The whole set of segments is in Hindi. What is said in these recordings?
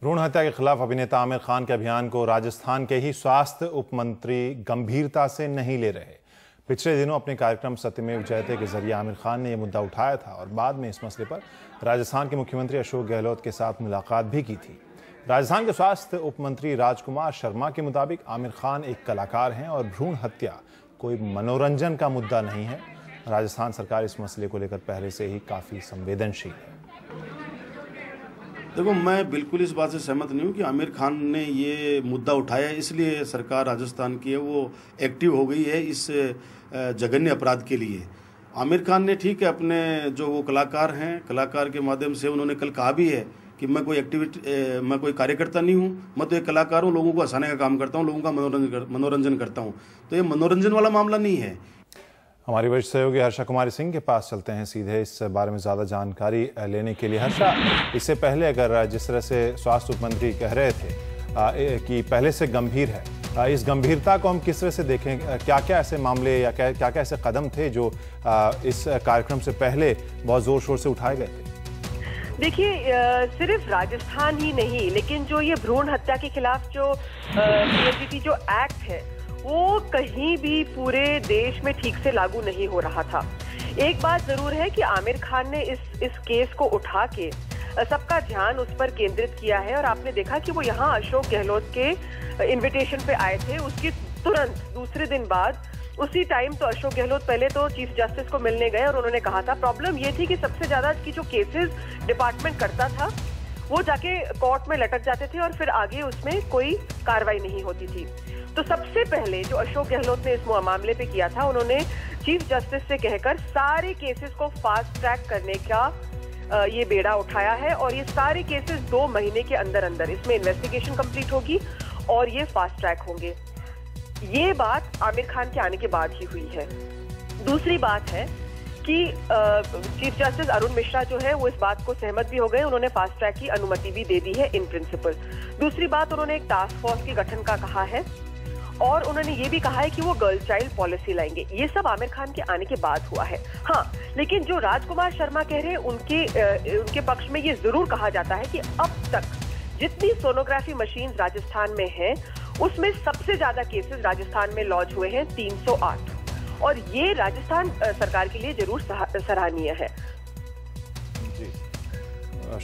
भ्रूण हत्या के खिलाफ अभिनेता आमिर खान के अभियान को राजस्थान के ही स्वास्थ्य उपमंत्री गंभीरता से नहीं ले रहे। पिछले दिनों अपने कार्यक्रम सत्यमेव जयते के जरिए आमिर खान ने यह मुद्दा उठाया था और बाद में इस मसले पर राजस्थान के मुख्यमंत्री अशोक गहलोत के साथ मुलाकात भी की थी। राजस्थान के स्वास्थ्य उपमंत्री राजकुमार शर्मा के मुताबिक आमिर खान एक कलाकार हैं और भ्रूण हत्या कोई मनोरंजन का मुद्दा नहीं है। राजस्थान सरकार इस मसले को लेकर पहले से ही काफ़ी संवेदनशील है। देखो, मैं बिल्कुल इस बात से सहमत नहीं हूँ कि आमिर खान ने ये मुद्दा उठाया इसलिए सरकार राजस्थान की है वो एक्टिव हो गई है इस जघन्य अपराध के लिए। आमिर खान ने ठीक है अपने जो वो कलाकार हैं, कलाकार के माध्यम से उन्होंने कल कहा भी है कि मैं कोई कार्यकर्ता नहीं हूँ, मैं तो एक कलाकार हूँ, लोगों को हंसाने का काम करता हूँ, लोगों का मनोरंजन करता हूँ। तो ये मनोरंजन वाला मामला नहीं है। हमारी वरिष्ठ सहयोगी हर्षा कुमारी सिंह के पास चलते हैं सीधे इस बारे में ज़्यादा जानकारी लेने के लिए। हर्षा, इससे पहले अगर जिस तरह से स्वास्थ्य उपमंत्री कह रहे थे कि पहले से गंभीर है, इस गंभीरता को हम किस तरह से देखें? क्या क्या ऐसे मामले या क्या क्या ऐसे कदम थे जो इस कार्यक्रम से पहले बहुत जोर शोर से उठाए गए थे? देखिए, सिर्फ राजस्थान ही नहीं, लेकिन जो ये भ्रूण हत्या के खिलाफ जो पीएनजीटी जो एक्ट है वो कहीं भी पूरे देश में ठीक से लागू नहीं हो रहा था। एक बात जरूर है कि आमिर खान ने इस केस को उठा के सबका ध्यान उस पर केंद्रित किया है और आपने देखा कि वो यहाँ अशोक गहलोत के इनविटेशन पे आए थे। उसके तुरंत दूसरे दिन बाद उसी टाइम तो अशोक गहलोत पहले तो चीफ जस्टिस को मिलने गए और उन्होंने कहा था प्रॉब्लम ये थी कि सबसे ज्यादा की जो केसेस डिपार्टमेंट करता था वो जाके कोर्ट में लटक जाते थे और फिर आगे उसमें कोई कार्रवाई नहीं होती थी। तो सबसे पहले जो अशोक गहलोत ने इस मामले पे किया था, उन्होंने चीफ जस्टिस से कहकर सारे केसेस को फास्ट ट्रैक करने का ये बेड़ा उठाया है और ये सारे केसेस 2 महीने के अंदर अंदर इसमें इन्वेस्टिगेशन कंप्लीट होगी और ये फास्ट ट्रैक होंगे। ये बात आमिर खान के आने के बाद ही हुई है। दूसरी बात है कि चीफ जस्टिस अरुण मिश्रा जो है वो इस बात को सहमत भी हो गए, उन्होंने फास्ट ट्रैक की अनुमति भी दे दी है इन प्रिंसिपल। दूसरी बात, उन्होंने एक टास्क फोर्स के गठन का कहा है और उन्होंने ये भी कहा है कि वो गर्ल चाइल्ड पॉलिसी लाएंगे। ये सब आमिर खान के आने के बाद हुआ है। हाँ, लेकिन जो राजकुमार शर्मा कह रहे हैं उनके पक्ष में ये जरूर कहा जाता है कि अब तक जितनी सोनोग्राफी मशीन राजस्थान में है उसमें सबसे ज्यादा केसेस राजस्थान में लॉन्च हुए हैं 308 और ये राजस्थान सरकार के लिए जरूर सराहनीय है। जी,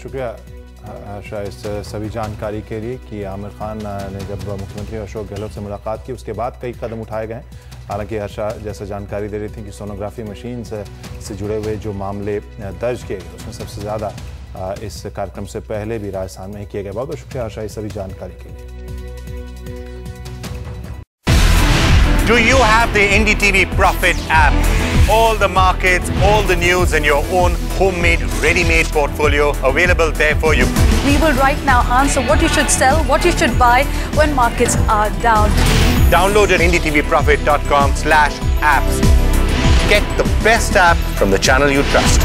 शुक्रिया हर्षा इस सभी जानकारी के लिए कि आमिर खान ने जब मुख्यमंत्री अशोक गहलोत से मुलाकात की उसके बाद कई कदम उठाए गए। हालांकि हर्षा जैसा जानकारी दे रही थी कि सोनोग्राफी मशीन से जुड़े हुए जो मामले दर्ज किए गए उसमें सबसे ज़्यादा इस कार्यक्रम से पहले भी राजस्थान में ही किए गए। बहुत बहुत शुक्रिया हर्षा इस सभी जानकारी के लिए। Do you have the NDTV Profit app? All the markets, all the news and your own homemade, ready-made portfolio available there for you. We will right now answer what you should sell, what you should buy when markets are down. Download at ndtvprofit.com/apps. Get the best app from the channel you trust.